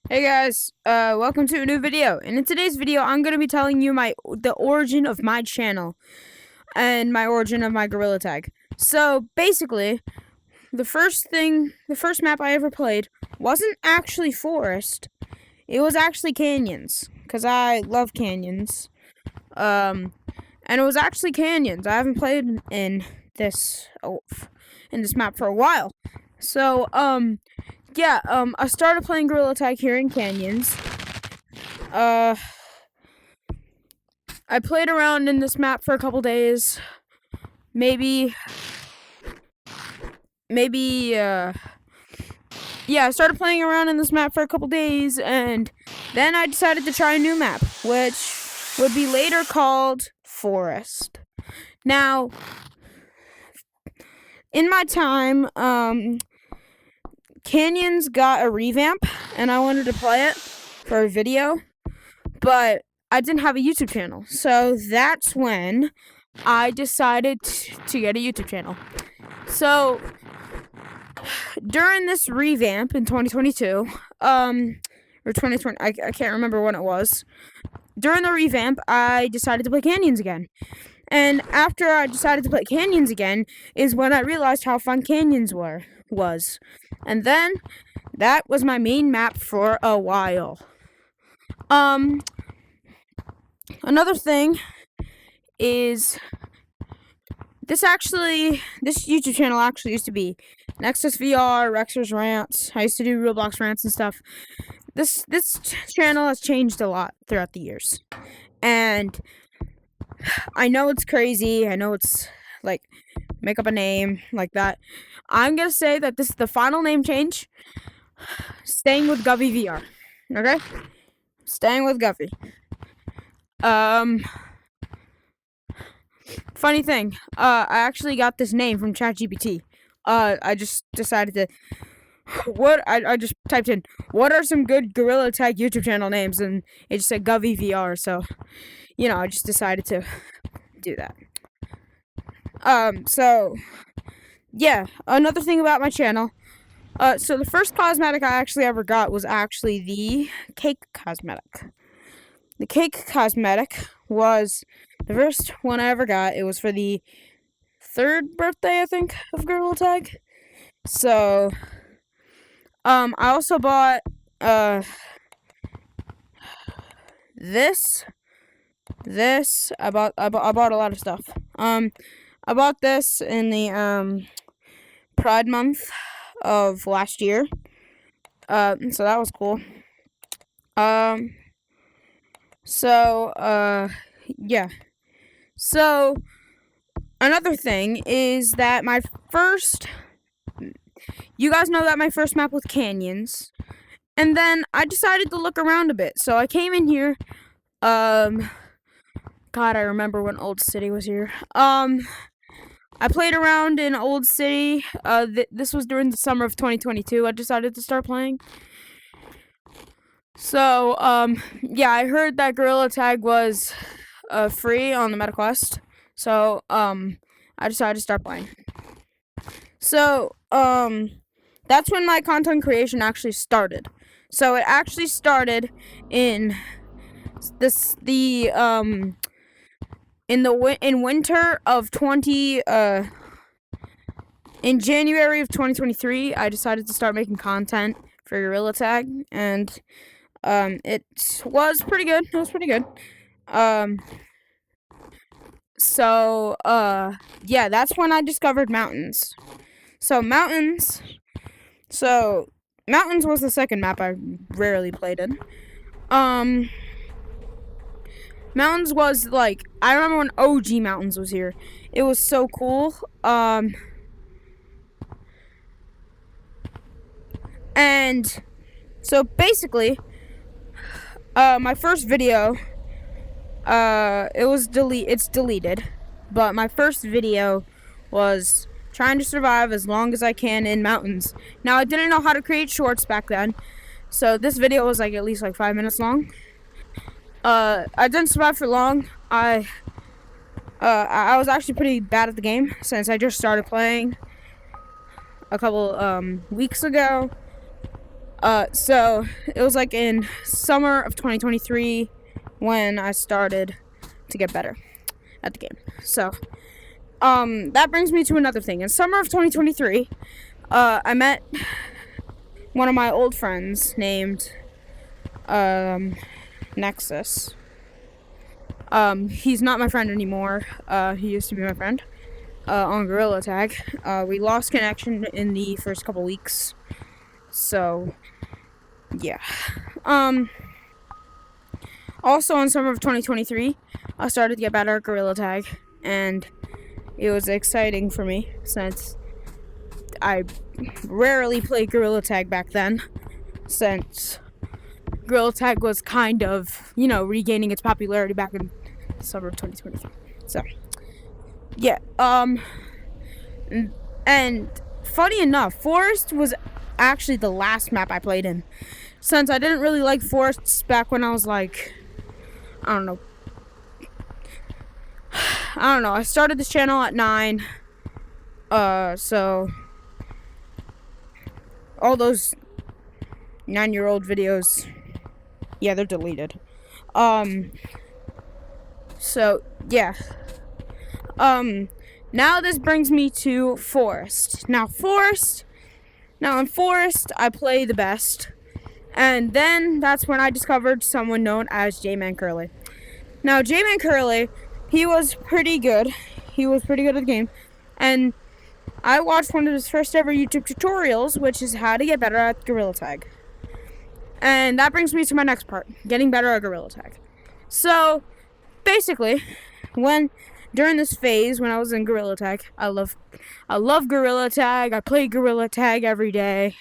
Hey guys, welcome to a new video. And in today's video, I'm gonna be telling you the origin of my channel and my origin of my Gorilla Tag. So basically, the first map I ever played wasn't actually forest. It was actually canyons, cause I love canyons. And it was actually canyons. I haven't played in this map for a while. So yeah, I started playing Gorilla Tag here in Canyons. I played around in this map for a couple days. Maybe, yeah, I started playing around in this map for a couple days, and then I decided to try a new map, which would be later called Forest. Now, in my time, Canyons got a revamp, and I wanted to play it for a video, but I didn't have a YouTube channel, so that's when I decided to get a YouTube channel. So during this revamp in 2022, or 2020, I can't remember when it was. During the revamp, I decided to play Canyons again. And after I decided to play Canyons again is when I realized how fun Canyons was. And then that was my main map for a while. Another thing is this YouTube channel actually used to be Nexus VR, Rexer's Rants. I used to do Roblox rants and stuff. This channel has changed a lot throughout the years. And I know it's crazy. I know it's like make up a name like that. I'm gonna say that this is the final name change. Staying with Govy VR. Okay? Staying with Govy. Funny thing, I actually got this name from ChatGPT. I just decided to I just typed in what are some good Gorilla Tag YouTube channel names, and it just said Govy VR. So, I just decided to do that. So yeah, another thing about my channel. So the first cosmetic I actually ever got was actually the cake cosmetic. The cake cosmetic was the first one I ever got. It was for the 3rd birthday, I think, of Gorilla Tag. So, I also bought, this. I bought a lot of stuff. I bought this in the, Pride Month of last year. So that was cool. Yeah. So, another thing is that you guys know that my first map was Canyons. And then I decided to look around a bit. So I came in here. God, I remember when Old City was here. I played around in Old City. This was during the summer of 2022. I decided to start playing. So, yeah, I heard that Gorilla Tag was free on the MetaQuest. So, I decided to start playing. So, that's when my content creation actually started. So it actually started in winter of in January of 2023, I decided to start making content for Gorilla Tag, and it was pretty good. It was pretty good. So yeah, that's when I discovered mountains. So mountains was the second map I rarely played in. Mountains was like, I remember when OG Mountains was here. It was so cool. And so basically, my first video, it's deleted, but my first video was trying to survive as long as I can in mountains. Now, I didn't know how to create shorts back then, so this video was like at least like 5 minutes long. I didn't survive for long. I was actually pretty bad at the game since I just started playing a couple weeks ago. So it was like in summer of 2023 when I started to get better at the game. So, that brings me to another thing. In summer of 2023, I met one of my old friends named, Nexus. He's not my friend anymore. He used to be my friend, on Gorilla Tag. We lost connection in the first couple weeks. So, yeah. Also in summer of 2023, I started to get better at Gorilla Tag, and it was exciting for me since I rarely played Gorilla Tag back then, since Gorilla Tag was kind of, regaining its popularity back in summer of 2023. So, yeah. And funny enough, Forest was actually the last map I played in, since I didn't really like forests back when I was like, I don't know. I started this channel at 9. So all those 9-year-old videos, yeah, they're deleted. So yeah. Now this brings me to Forest. Now in Forest, I play the best. And then that's when I discovered someone known as J-Man Curly. Now, J-Man Curly, he was pretty good. He was pretty good at the game. And I watched one of his first ever YouTube tutorials, which is how to get better at Gorilla Tag. And that brings me to my next part, getting better at Gorilla Tag. So, basically, during this phase, when I was in Gorilla Tag, I love Gorilla Tag. I play Gorilla Tag every day.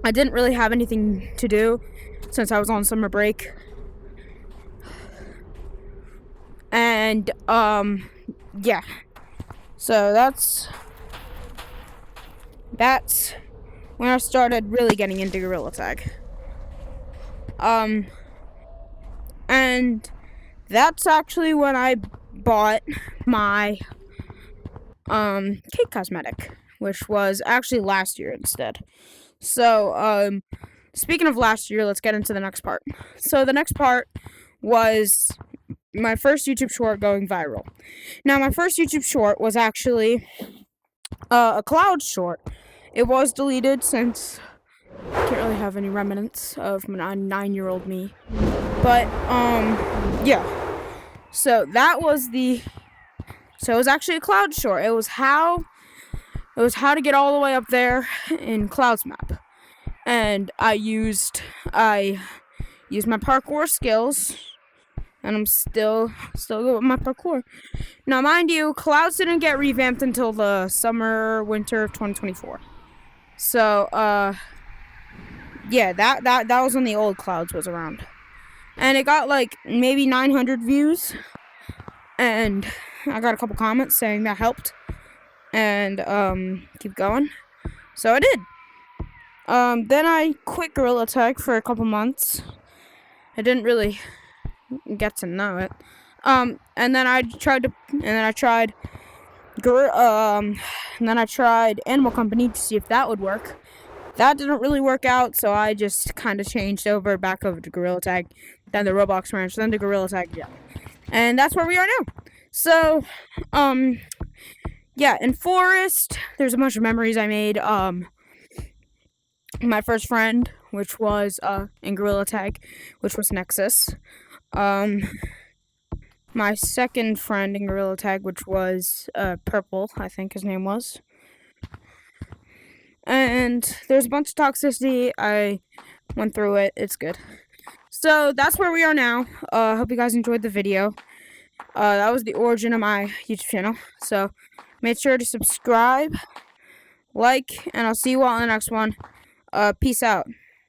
I didn't really have anything to do since I was on summer break. And, yeah. So that's when I started really getting into Gorilla Tag. And that's actually when I bought my, cake cosmetic, which was actually last year instead. So, speaking of last year, let's get into the next part. So the next part was my first YouTube short going viral. Now, my first YouTube short was actually a cloud short. It was deleted since I can't really have any remnants of my 9-year-old me. But, yeah. So it was actually a cloud short. It was how to get all the way up there in Cloud's map. And I used my parkour skills, and I'm still good with my parkour. Now, mind you, Clouds didn't get revamped until the winter of 2024. So, yeah, that was when the old Clouds was around. And it got like maybe 900 views. And I got a couple comments saying that helped. And keep going. So I did. Then I quit Gorilla Tag for a couple months. I didn't really get to know it. And then I tried Animal Company to see if that would work. That didn't really work out, so I just kind of changed back over to Gorilla Tag, then the Roblox Ranch, then to Gorilla Tag again. And that's where we are now. So, yeah, in Forest, there's a bunch of memories I made. My first friend, which was in Gorilla Tag, which was Nexus. My second friend in Gorilla Tag, which was Purple, I think his name was. And there's a bunch of toxicity. I went through it. It's good. So that's where we are now. Hope you guys enjoyed the video. That was the origin of my YouTube channel. So make sure to subscribe, like, and I'll see you all in the next one. Peace out.